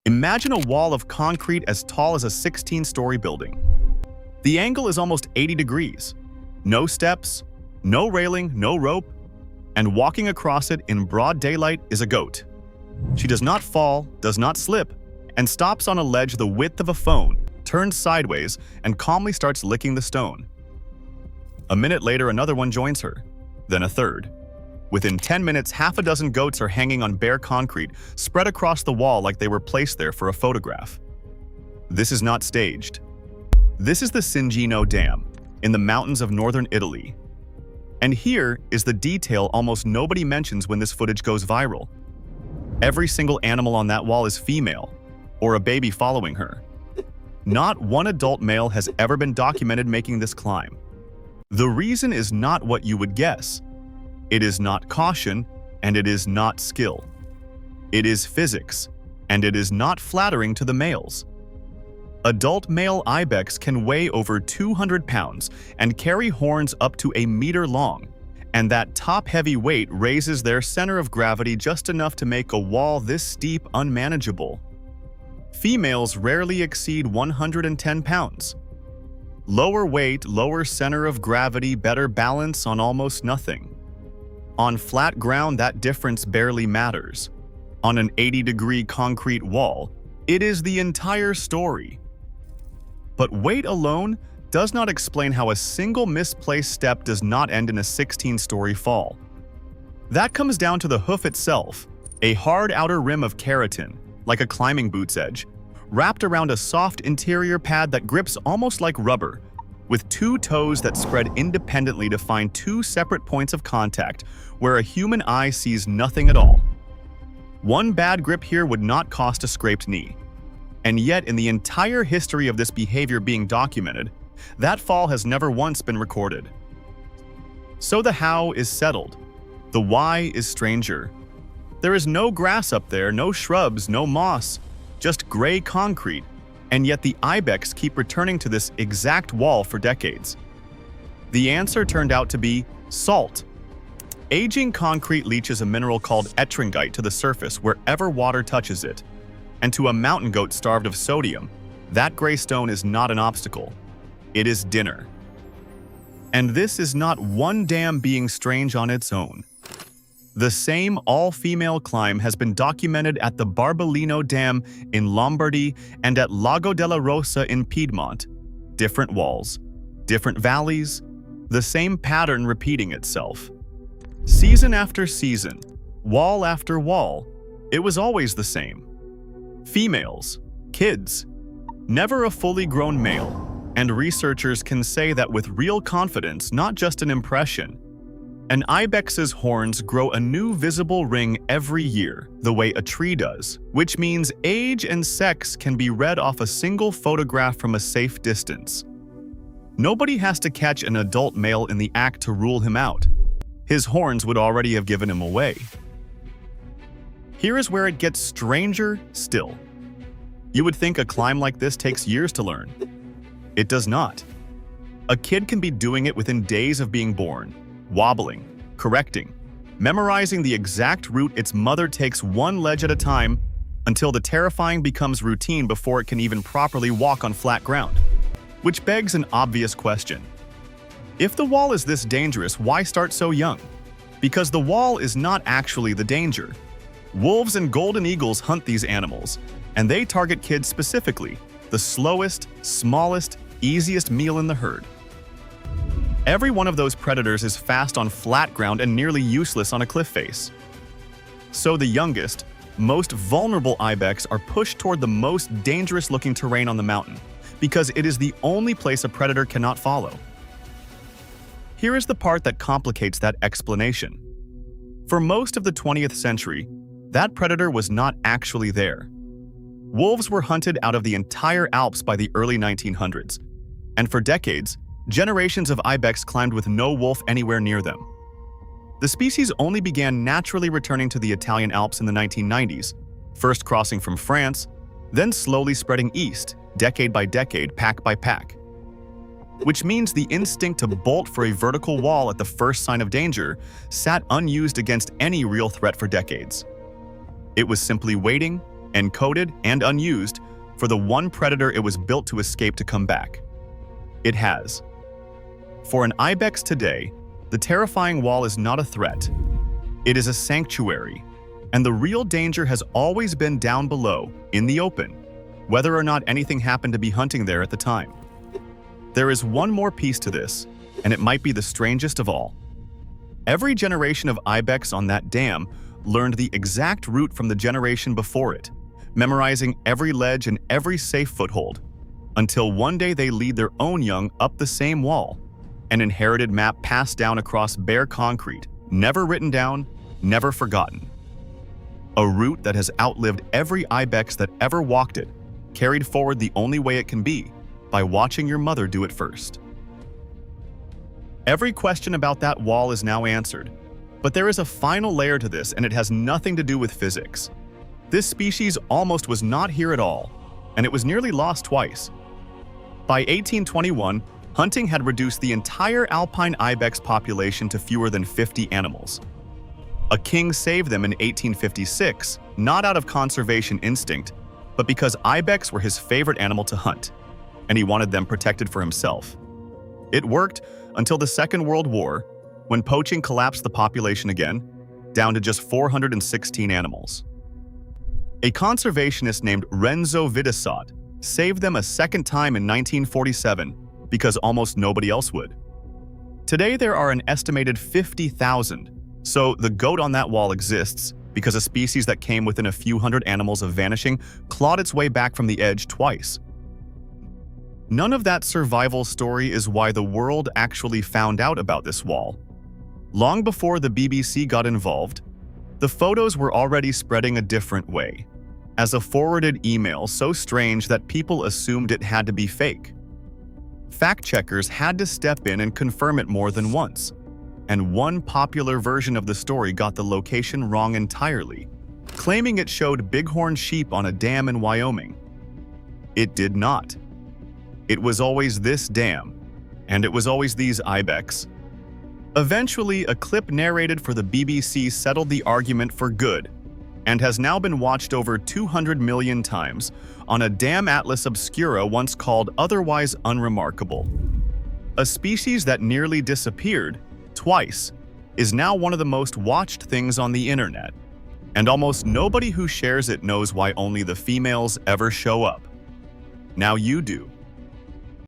Imagine a wall of concrete as tall as a 16-story building. The angle is almost 80 degrees. No steps, no railing, no rope, and walking across it in broad daylight is a goat. She does not fall, does not slip, and stops on a ledge the width of a phone, turns sideways, and calmly starts licking the stone. A minute later, another one joins her, then a third. Within 10 minutes, half a dozen goats are hanging on bare concrete, spread across the wall like they were placed there for a photograph. This is not staged. This is the Cingino Dam, in the mountains of northern Italy. And here is the detail almost nobody mentions when this footage goes viral. Every single animal on that wall is female, or a baby following her. Not one adult male has ever been documented making this climb. The reason is not what you would guess. It is not caution, and it is not skill. It is physics, and it is not flattering to the males. Adult male ibex can weigh over 200 pounds and carry horns up to a meter long, and that top-heavy weight raises their center of gravity just enough to make a wall this steep unmanageable. Females rarely exceed 110 pounds. Lower weight, lower center of gravity, better balance on almost nothing. On flat ground, that difference barely matters. On an 80-degree concrete wall, it is the entire story. But weight alone does not explain how a single misplaced step does not end in a 16-story fall. That comes down to the hoof itself, a hard outer rim of keratin, like a climbing boot's edge, wrapped around a soft interior pad that grips almost like rubber, with two toes that spread independently to find two separate points of contact where a human eye sees nothing at all. One bad grip here would not cost a scraped knee. And yet, in the entire history of this behavior being documented, that fall has never once been recorded. So the how is settled. The why is stranger. There is no grass up there, no shrubs, no moss, just gray concrete, and yet the ibex keep returning to this exact wall for decades. The answer turned out to be salt. Aging concrete leaches a mineral called ettringite to the surface wherever water touches it. And to a mountain goat starved of sodium, that gray stone is not an obstacle. It is dinner. And this is not one dam being strange on its own. The same all-female climb has been documented at the Barbolino Dam in Lombardy and at Lago della Rosa in Piedmont. Different walls, different valleys, the same pattern repeating itself. Season after season, wall after wall, it was always the same. Females, kids, never a fully grown male, and researchers can say that with real confidence, not just an impression. An ibex's horns grow a new visible ring every year, the way a tree does, which means age and sex can be read off a single photograph from a safe distance. Nobody has to catch an adult male in the act to rule him out. His horns would already have given him away. Here is where it gets stranger still. You would think a climb like this takes years to learn. It does not. A kid can be doing it within days of being born, wobbling, correcting, memorizing the exact route its mother takes one ledge at a time until the terrifying becomes routine before it can even properly walk on flat ground. Which begs an obvious question. If the wall is this dangerous, why start so young? Because the wall is not actually the danger. Wolves and golden eagles hunt these animals, and they target kids specifically, the slowest, smallest, easiest meal in the herd. Every one of those predators is fast on flat ground and nearly useless on a cliff face. So the youngest, most vulnerable ibex are pushed toward the most dangerous-looking terrain on the mountain, because it is the only place a predator cannot follow. Here is the part that complicates that explanation. For most of the 20th century, that predator was not actually there. Wolves were hunted out of the entire Alps by the early 1900s, and for decades, generations of ibex climbed with no wolf anywhere near them. The species only began naturally returning to the Italian Alps in the 1990s, first crossing from France, then slowly spreading east, decade by decade, pack by pack. Which means the instinct to bolt for a vertical wall at the first sign of danger sat unused against any real threat for decades. It was simply waiting, encoded and unused for the one predator it was built to escape to come back. It has. For an Ibex today, the terrifying wall is not a threat. It is a sanctuary, and the real danger has always been down below, in the open, whether or not anything happened to be hunting there at the time. There is one more piece to this, and it might be the strangest of all. Every generation of Ibex on that dam learned the exact route from the generation before it, memorizing every ledge and every safe foothold, until one day they lead their own young up the same wall, an inherited map passed down across bare concrete, never written down, never forgotten. A route that has outlived every Ibex that ever walked it, carried forward the only way it can be, by watching your mother do it first. Every question about that wall is now answered, but there is a final layer to this, and it has nothing to do with physics. This species almost was not here at all, and it was nearly lost twice. By 1821, hunting had reduced the entire Alpine Ibex population to fewer than 50 animals. A king saved them in 1856, not out of conservation instinct, but because Ibex were his favorite animal to hunt, and he wanted them protected for himself. It worked until the Second World War, when poaching collapsed the population again, down to just 416 animals. A conservationist named Renzo Vidisot saved them a second time in 1947 because almost nobody else would. Today there are an estimated 50,000, so the goat on that wall exists because a species that came within a few hundred animals of vanishing clawed its way back from the edge twice. None of that survival story is why the world actually found out about this wall. Long before the BBC got involved, the photos were already spreading a different way, as a forwarded email so strange that people assumed it had to be fake. Fact-checkers had to step in and confirm it more than once, and one popular version of the story got the location wrong entirely, claiming it showed bighorn sheep on a dam in Wyoming. It did not. It was always this dam, and it was always these Ibex. Eventually, a clip narrated for the BBC settled the argument for good, and has now been watched over 200 million times on a dam atlas obscura once called otherwise unremarkable. A species that nearly disappeared, twice, is now one of the most watched things on the internet, and almost nobody who shares it knows why only the females ever show up. Now you do.